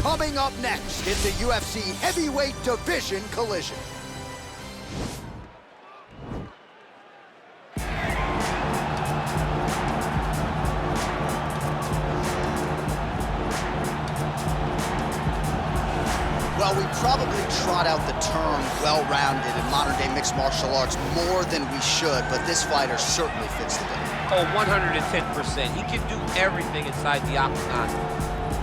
Coming up next, it's a UFC heavyweight division collision. Well, we probably trot out the term well-rounded in modern-day mixed martial arts more than we should, but this fighter certainly fits the bill. Oh, 110%. He can do everything inside the octagon.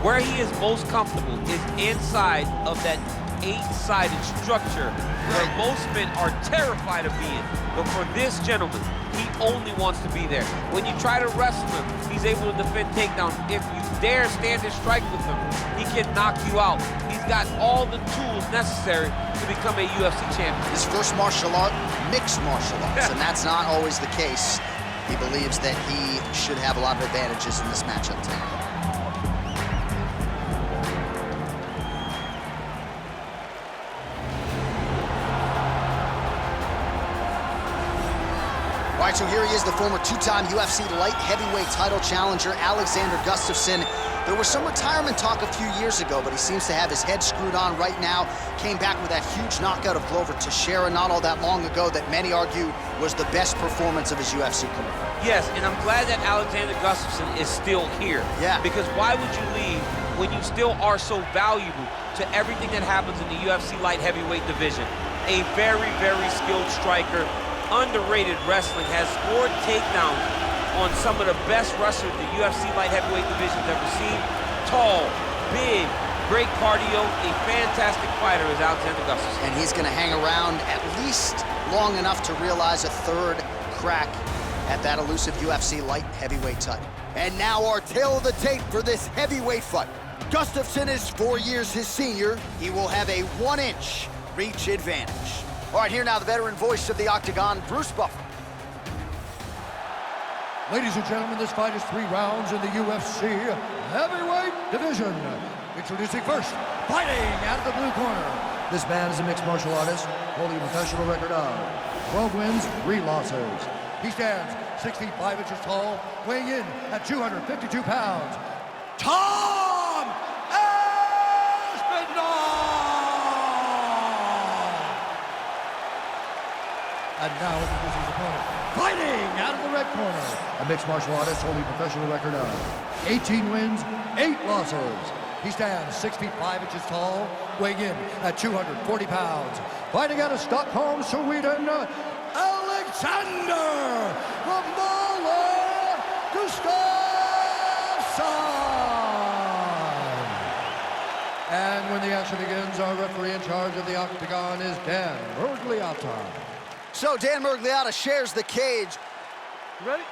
Where he is most comfortable is inside of that 8-sided structure where most men are terrified of being. But for this gentleman, he only wants to be there. When you try to wrestle him, he's able to defend takedowns. If you dare stand and strike with him, he can knock you out. He's got all the tools necessary to become a UFC champion. His first martial art, mixed martial arts, and that's not always the case. He believes that he should have a lot of advantages in this matchup tonight. All right, so here he is, the former two-time UFC light heavyweight title challenger, Alexander Gustafsson. There was some retirement talk a few years ago, but he seems to have his head screwed on right now. Came back with that huge knockout of Glover Teixeira not all that long ago that many argue was the best performance of his UFC career. Yes, and I'm glad that Alexander Gustafsson is still here. Yeah. Because why would you leave when you still are so valuable to everything that happens in the UFC light heavyweight division? A very, very skilled striker. Underrated wrestling, has scored takedowns on some of the best wrestlers the UFC light heavyweight division's ever seen. Tall, big, great cardio, a fantastic fighter is Alexander Gustafsson. And he's going to hang around at least long enough to realize a third crack at that elusive UFC light heavyweight title. And now our tale of the tape for this heavyweight fight. Gustafsson is 4 years his senior. He will have a 1-inch reach advantage. All right, here now the veteran voice of the Octagon, Bruce Buffer. Ladies and gentlemen, this fight is 3 rounds in the UFC heavyweight division. Introducing first, fighting out of the blue corner. This man is a mixed martial artist, holding a professional record of 12 wins, 3 losses. He stands 6 feet 5 inches tall, weighing in at 252 pounds. Tom Aspinall! And now introducing his opponent, fighting out of the red corner, a mixed martial artist holding a professional record of 18 wins, 8 losses. He stands 6 feet 5 inches tall, weighing in at 240 pounds. Fighting out of Stockholm, Sweden, Alexander Romola Gustafsson. And when the action begins, our referee in charge of the Octagon is Dan Miragliotta. So Dan Miragliotta shares the cage. You ready?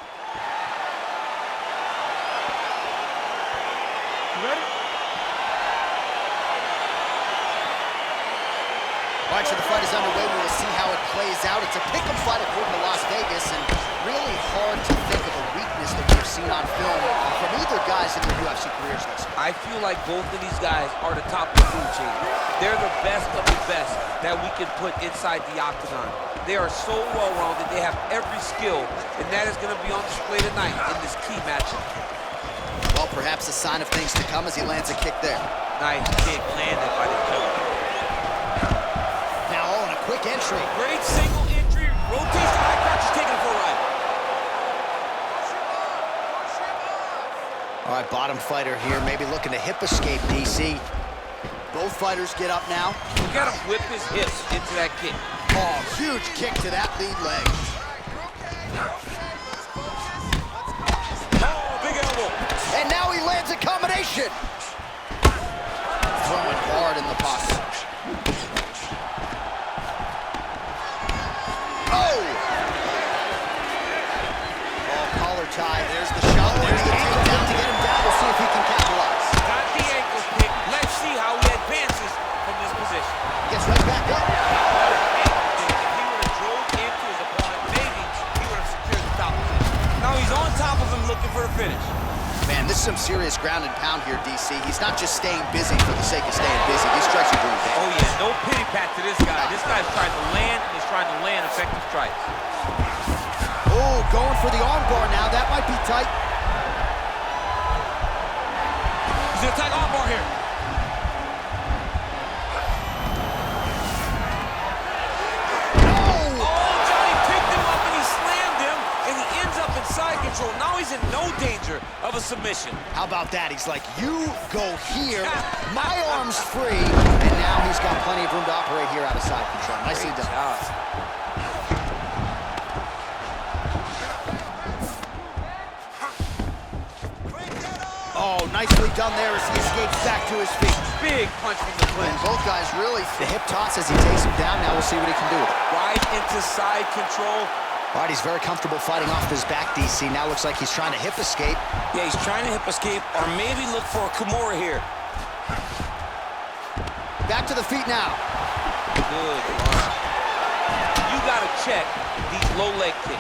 You ready? All right, so the fight is underway. We will see how it plays out. It's a pick'em fight according to Las Vegas, and really hard to think of a weakness that we've seen on film from either guys in their UFC careers this year. I feel like both of these guys are the top of the food chain. They're the best of the best that we can put inside the octagon. They are so well-rounded. They have every skill, and that is going to be on display tonight in this key matchup. Well, perhaps a sign of things to come as he lands a kick there. Nice kick landed by the killer. Now all in a quick entry. Great single entry, rotates the back crouch, is taking it for a ride. All right, bottom fighter here, maybe looking to hip escape, DC. Both fighters get up now. You gotta whip his hips into that kick. Oh, huge kick to that lead leg. Oh, big elbow. And now he lands a combination. Throwing hard in the pocket. Oh! Oh, collar tie. There's the shot. There's the takedown to get him down. We'll see if he can capitalize. Got the ankle kick. Let's see how he advances from this position. Gets right back up. He's on top of him looking for a finish. Man, this is some serious ground and pound here, DC. He's not just staying busy for the sake of staying busy. These strikes are doing damage. Oh, yeah, no pity pat to this guy. This guy's trying to land, and he's trying to land effective strikes. Oh, going for the arm bar now. That might be tight. He's gonna attack arm bar here. He's in no danger of a submission. How about that? He's like, you go here, my arm's free, and now he's got plenty of room to operate here out of side control. Nicely done. Oh, nicely done there as he escapes back to his feet. Big punch from the And clinch. both guys really, the hip toss as he takes him down. Now we'll see what he can do with it. Right into side control. All right, he's very comfortable fighting off his back, DC. Now looks like he's trying to hip escape. Yeah, he's trying to hip escape or maybe look for a Kimura here. Back to the feet now. Good. You got to check these low leg kicks.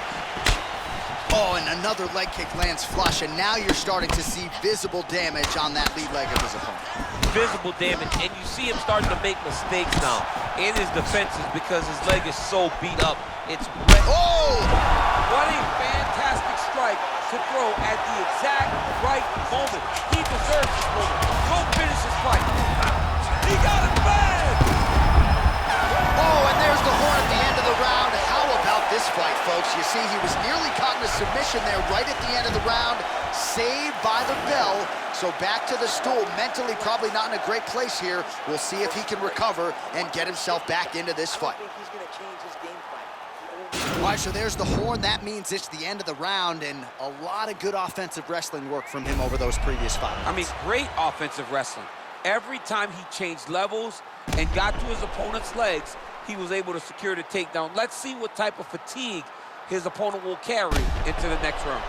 Oh, and another leg kick lands flush, and now you're starting to see visible damage on that lead leg of his opponent. Visible damage, and you see him starting to make mistakes now in his defenses because his leg is so beat up. It's wet. Oh! What a fantastic strike to throw at the exact right moment. He deserves this moment. Go finish his fight. He got it bad! Oh, and there's the horn at the end of the round. How about this fight, folks? You see, he was nearly caught in a submission there right at the end of the round. Saved by the bell. So back to the stool. Mentally probably not in a great place here. We'll see if he can recover and get himself back into this fight. All right, so there's the horn. That means it's the end of the round, and a lot of good offensive wrestling work from him over those previous 5 rounds. I mean, great offensive wrestling. Every time he changed levels and got to his opponent's legs, he was able to secure the takedown. Let's see what type of fatigue his opponent will carry into the next round.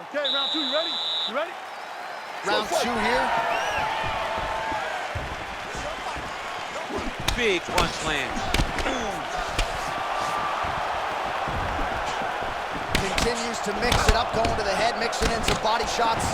Okay, round 2, you ready? You ready? Round 2 here. Big punch land. Continues to mix it up, going to the head, mixing in some body shots.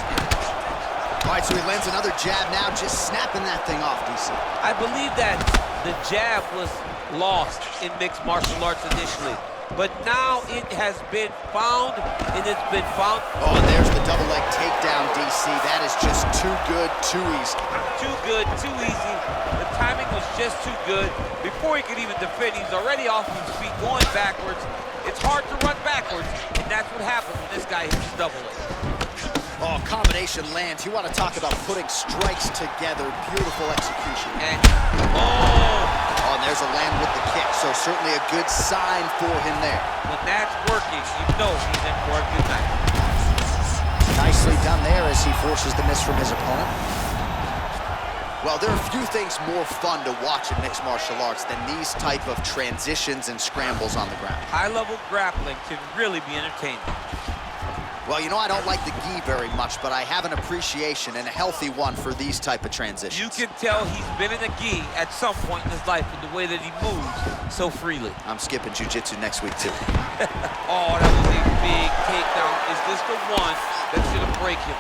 All right, so he lands another jab now, just snapping that thing off, DC. I believe that the jab was lost in mixed martial arts initially, but now it has been found, and it's been found. Oh, and there's the double leg takedown, DC. That is just too good, too easy. Too good, too easy. The timing was just too good. Before he could even defend, he's already off his feet, going backwards. It's hard to run backwards, and that's what happens when this guy hits double leg. Oh, combination lands. You want to talk about putting strikes together. Beautiful execution. And, Oh, and there's a land with the kick, so certainly a good sign for him there. when that's working, you know he's in for a good night. Nicely done there as he forces the miss from his opponent. Well, there are few things more fun to watch in mixed martial arts than these type of transitions and scrambles on the ground. High-level grappling can really be entertaining. Well, you know, I don't like the gi very much, but I have an appreciation, and a healthy one, for these type of transitions. You can tell he's been in a gi at some point in his life with the way that he moves so freely. I'm skipping jiu-jitsu next week, too. Oh, that was a big takedown. Is this the one that's gonna break him?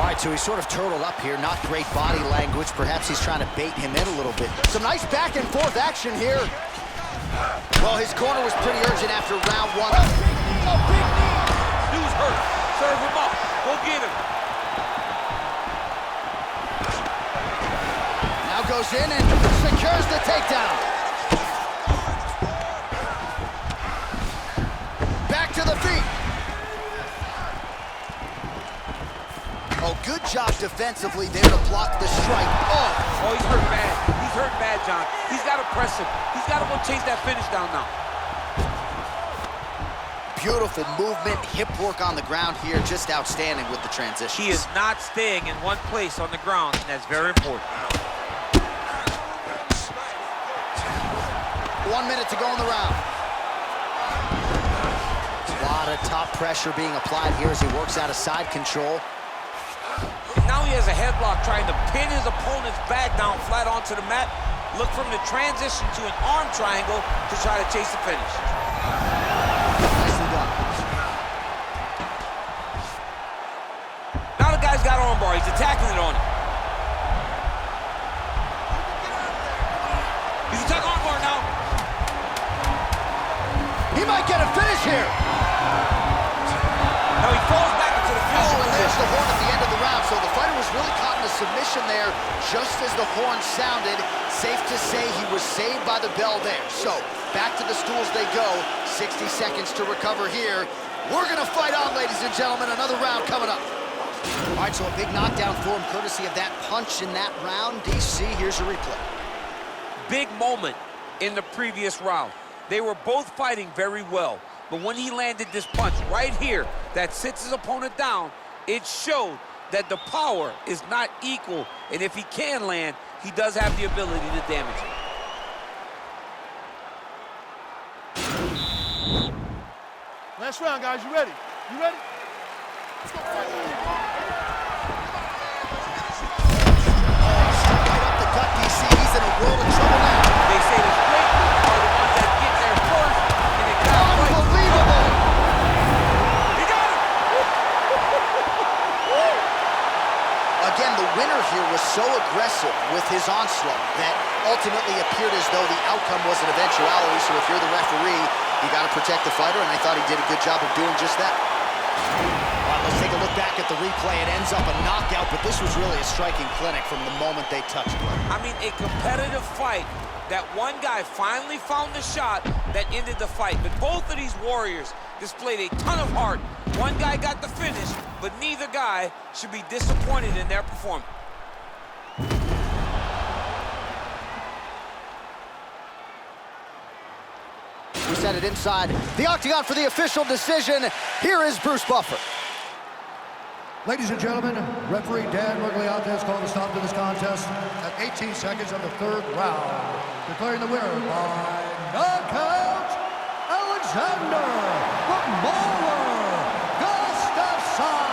All right, so he's sort of turtled up here. Not great body language. Perhaps he's trying to bait him in a little bit. Some nice back and forth action here. Well, his corner was pretty urgent after round 1. Oh, big knee! Dude's hurt. Serve him up. Go get him. Now goes in and secures the takedown. Back to the feet. Oh, good job defensively there to block the strike. Oh, he's hurt bad. He's hurt bad, John. He's got to press him. He's got to go chase that finish down now. Beautiful movement, hip work on the ground here, just outstanding with the transition. He is not staying in one place on the ground, and that's very important. 1 minute to go in the round. A lot of top pressure being applied here as he works out of side control. Now he has a headlock trying to pin his opponent's back down flat onto the mat. Look from the transition to an arm triangle to try to chase the finish. Nicely done. Now the guy's got armbar. He's attacking it on him. He's attacking armbar now. He might get a finish here. Now he falls back into the Oh, finishing and there's position. the horn at the end of the round, so the fighter was really caught in a submission there just as the horn sounded. Safe to say he was saved by the bell there. So, back to the stools they go. 60 seconds to recover here. We're gonna fight on, ladies and gentlemen. Another round coming up. All right, so a big knockdown for him, courtesy of that punch in that round. DC, here's your replay. Big moment in the previous round. They were both fighting very well, but when he landed this punch right here that sits his opponent down, it showed that the power is not equal, and if he can land, he does have the ability to damage it. Last round, guys. You ready? You ready? Let's go. Right up the gut, DC. He's in a world of trouble now. They say the great are the ones that get there first, and it got right. Unbelievable! He got it! Again, the winner here was so aggressive with his onslaught that ultimately appeared as though the outcome was an eventuality. So if you're the referee, you got to protect the fighter, and I thought he did a good job of doing just that. All right, let's take a look back at the replay. It ends up a knockout, but this was really a striking clinic from the moment they touched it. I mean, a competitive fight that one guy finally found the shot that ended the fight. But both of these warriors displayed a ton of heart. One guy got the finish, but neither guy should be disappointed in their performance. We set it inside the octagon for the official decision. Here is Bruce Buffer. Ladies and gentlemen, referee Dan Miragliotta has called a stop to this contest at 18 seconds of the third round, declaring the winner by knockout, Alexander the Mauler Gustafsson.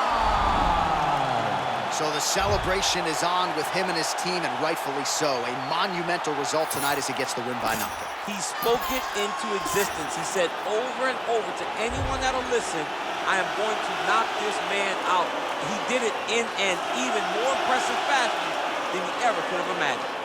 So the celebration is on with him and his team, and rightfully so. A monumental result tonight as he gets the win by knockout. He spoke it into existence. He said over and over to anyone that'll listen, I am going to knock this man out. He did it in an even more impressive fashion than he ever could have imagined.